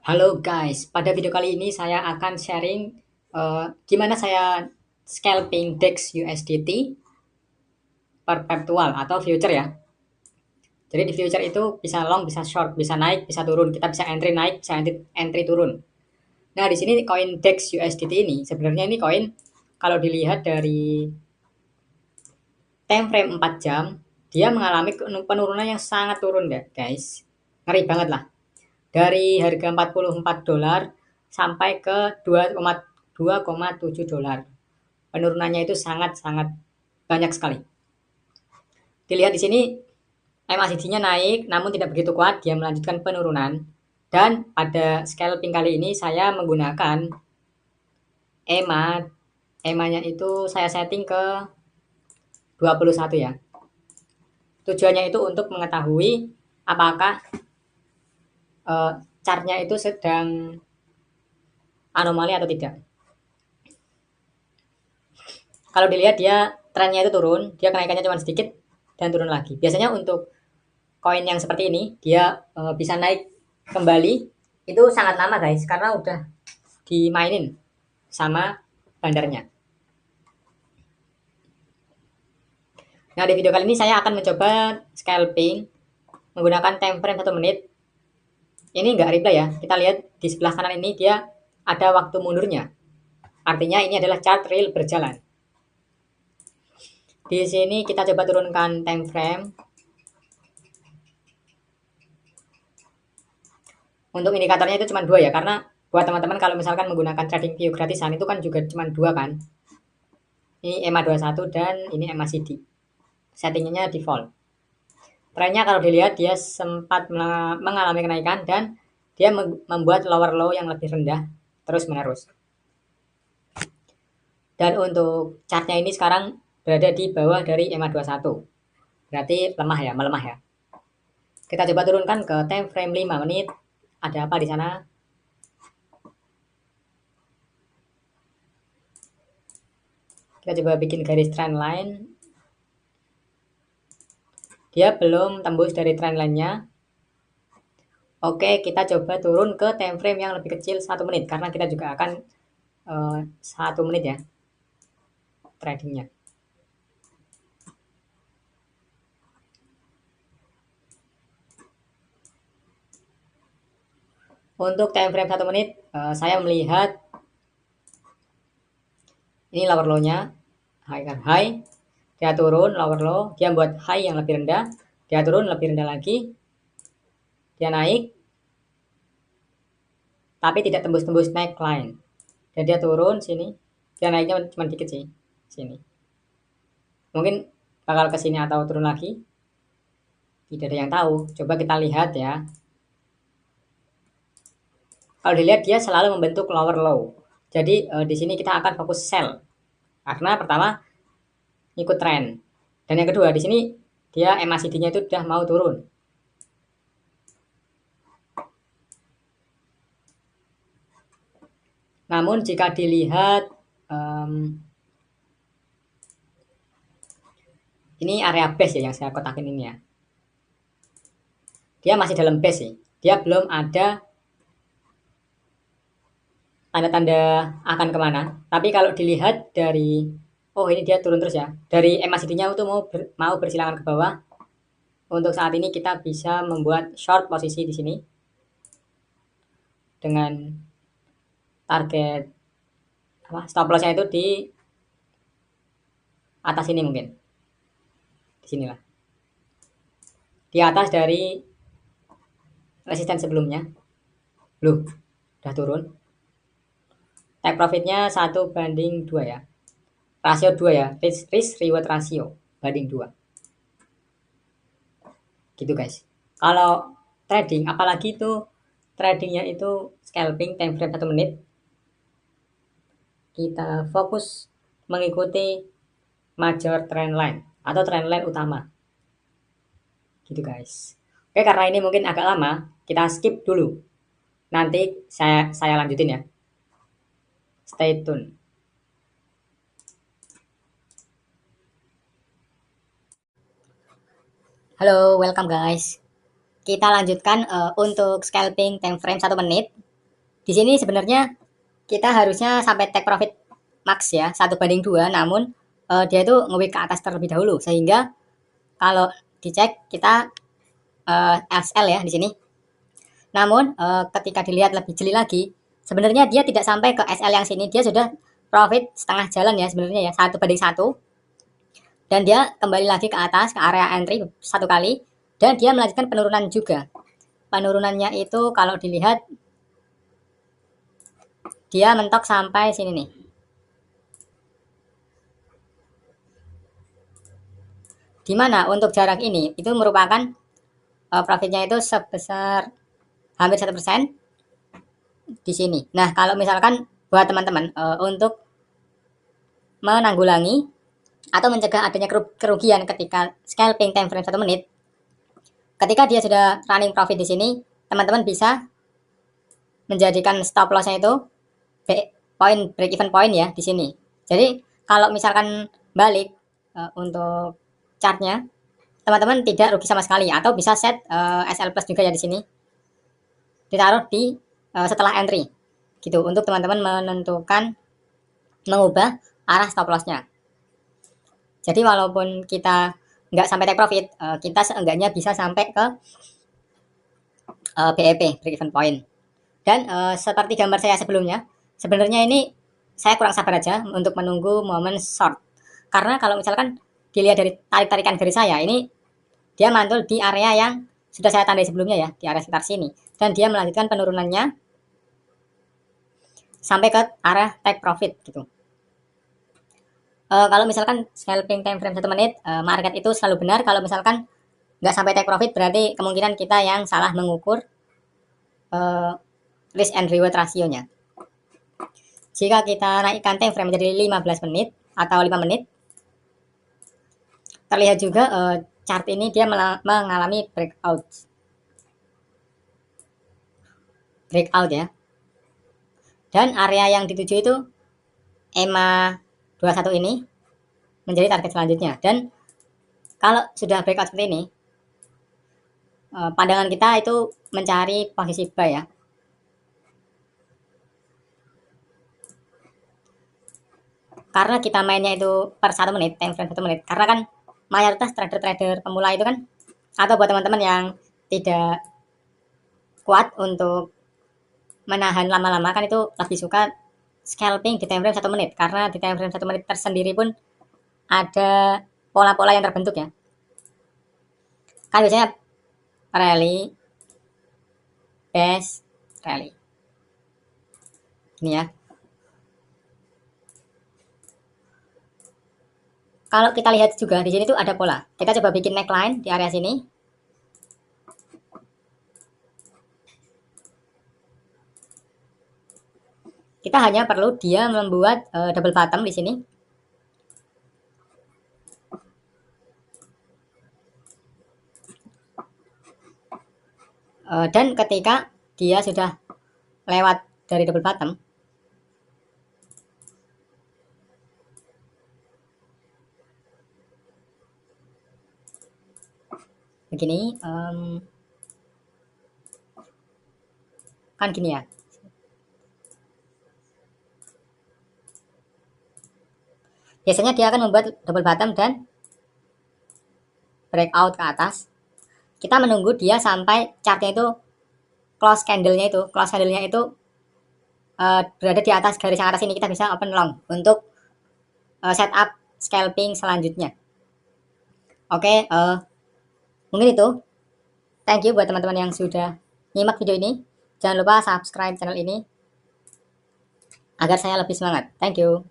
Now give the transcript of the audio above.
Halo guys, pada video kali ini saya akan sharing gimana saya scalping DEX USDT perpetual atau future ya. Jadi di future itu bisa long, bisa short, bisa naik, bisa turun. Kita bisa entry naik, bisa entry turun. Nah, di sini koin DEX USDT ini sebenarnya ini koin kalau dilihat dari time frame 4 jam, dia mengalami penurunan yang sangat turun ya, guys. Ngeri banget lah. Dari harga 44 dolar sampai ke 2,7 dolar. Penurunannya itu sangat-sangat banyak sekali. Dilihat di sini MACD-nya naik namun tidak begitu kuat, dia melanjutkan penurunan. Dan pada scalping kali ini saya menggunakan EMA. EMA-nya itu saya setting ke 21 ya. Tujuannya itu untuk mengetahui apakah chartnya itu sedang anomali atau tidak. Kalau dilihat dia trennya itu turun, dia kenaikannya cuma sedikit dan turun lagi. Biasanya untuk koin yang seperti ini, dia bisa naik kembali itu sangat lama guys, karena udah dimainin sama bandarnya. Nah, di video kali ini saya akan mencoba scalping menggunakan time frame 1 menit. Ini enggak replay ya, kita lihat di sebelah kanan ini dia ada waktu mundurnya. Artinya ini adalah chart real berjalan. Di sini kita coba turunkan time frame. Untuk indikatornya itu cuma 2 ya, karena buat teman-teman kalau misalkan menggunakan TradingView gratisan itu kan juga cuma 2 kan. Ini EMA 21 dan ini MACD. Settingnya default. Trennya kalau dilihat dia sempat mengalami kenaikan dan dia membuat lower low yang lebih rendah terus menerus. Dan untuk chartnya ini sekarang berada di bawah dari EMA 21. Berarti lemah ya, melemah ya. Kita coba turunkan ke time frame 5 menit. Ada apa di sana? Kita coba bikin garis trend line. Dia belum tembus dari trend line-nya. Oke, kita coba turun ke time frame yang lebih kecil 1 menit karena kita juga akan 1 menit ya tradingnya. Untuk time frame 1 menit, saya melihat ini lower low-nya, high kan high, dia turun lower low, dia buat high yang lebih rendah, dia turun lebih rendah lagi, dia naik, tapi tidak tembus-tembus neckline. Dan dia turun sini, dia naiknya cuma dikit sih, sini. Mungkin bakal ke sini atau turun lagi, tidak ada yang tahu. Coba kita lihat ya. Kalau dilihat dia selalu membentuk lower low. Jadi di sini kita akan fokus sell. Karena pertama ikut tren. Dan yang kedua di sini dia MACD-nya itu sudah mau turun. Namun jika dilihat ini area base ya yang saya kotakin ini ya. Dia masih dalam base sih. Dia belum ada tanda-tanda akan kemana. Tapi kalau dilihat dari oh ini dia turun terus ya. Dari MACD-nya itu mau bersilangan ke bawah. Untuk saat ini kita bisa membuat short posisi di sini dengan target stop loss-nya itu di atas ini mungkin. Di sinilah. Di atas dari resisten sebelumnya. Loh, udah turun. Take profitnya 1:2 ya. Rasio 2 ya, risk reward rasio banding 2. Gitu guys. Kalau trading, apalagi itu tradingnya itu scalping time frame 1 menit, kita fokus mengikuti major trend line atau trend line utama. Gitu guys. Oke, karena ini mungkin agak lama, kita skip dulu. Nanti saya lanjutin ya. Stay tune. Halo, welcome guys. Kita lanjutkan untuk scalping time frame 1 menit. Di sini sebenarnya kita harusnya sampai take profit max ya, 1/2, namun dia itu nge-wick ke atas terlebih dahulu, sehingga kalau dicek kita SL ya di sini. Namun ketika dilihat lebih jeli lagi, sebenarnya dia tidak sampai ke SL yang sini, dia sudah profit setengah jalan ya sebenarnya ya, 1/1. Dan dia kembali lagi ke atas, ke area entry satu kali, dan dia melanjutkan penurunan juga. Penurunannya itu kalau dilihat, dia mentok sampai sini nih. Dimana untuk jarak ini, itu merupakan profitnya itu sebesar hampir 1% di sini. Nah, kalau misalkan buat teman-teman untuk menanggulangi atau mencegah adanya kerugian ketika scalping time frame 1 menit, ketika dia sudah running profit di sini, teman-teman bisa menjadikan stop loss-nya itu break even point ya di sini. Jadi kalau misalkan balik untuk chartnya, teman-teman tidak rugi sama sekali, atau bisa set SL plus juga ya di sini, ditaruh di setelah entry gitu, untuk teman-teman menentukan mengubah arah stop loss-nya. Jadi walaupun kita nggak sampai take profit, kita seenggaknya bisa sampai ke BEP, break even point. Dan seperti gambar saya sebelumnya, sebenarnya ini saya kurang sabar aja untuk menunggu momen short. Karena kalau misalkan dilihat dari tarik-tarikan garis saya, ini dia mantul di area yang sudah saya tandai sebelumnya ya, di area sekitar sini. Dan dia melanjutkan penurunannya sampai ke arah take profit gitu. Kalau misalkan scalping time frame 1 menit, market itu selalu benar. Kalau misalkan nggak sampai take profit, berarti kemungkinan kita yang salah mengukur risk and reward rasionya. Jika kita naikkan time frame menjadi 15 menit atau 5 menit, terlihat juga chart ini dia mengalami breakout ya. Dan area yang dituju itu EMA 21 ini menjadi target selanjutnya. Dan kalau sudah breakout seperti ini, pandangan kita itu mencari posisi buy ya. Karena kita mainnya itu per 1 menit, time frame 1 menit. Karena kan mayoritas trader-trader pemula itu kan, atau buat teman-teman yang tidak kuat untuk menahan lama-lama, kan itu lebih suka scalping di time frame 1 menit. Karena di time frame 1 menit tersendiri pun ada pola-pola yang terbentuk ya. Kan biasanya rally, base, rally. Ini ya. Kalau kita lihat juga di sini tuh ada pola. Kita coba bikin neckline di area sini. Kita hanya perlu dia membuat double bottom di sini. Dan ketika dia sudah lewat dari double bottom, begini, kan gini ya. Biasanya dia akan membuat double bottom dan breakout ke atas. Kita menunggu dia sampai chartnya itu close candle-nya itu berada di atas garis yang atas ini. Kita bisa open long untuk setup scalping selanjutnya. Oke, mungkin itu. Thank you buat teman-teman yang sudah nyimak video ini. Jangan lupa subscribe channel ini agar saya lebih semangat. Thank you.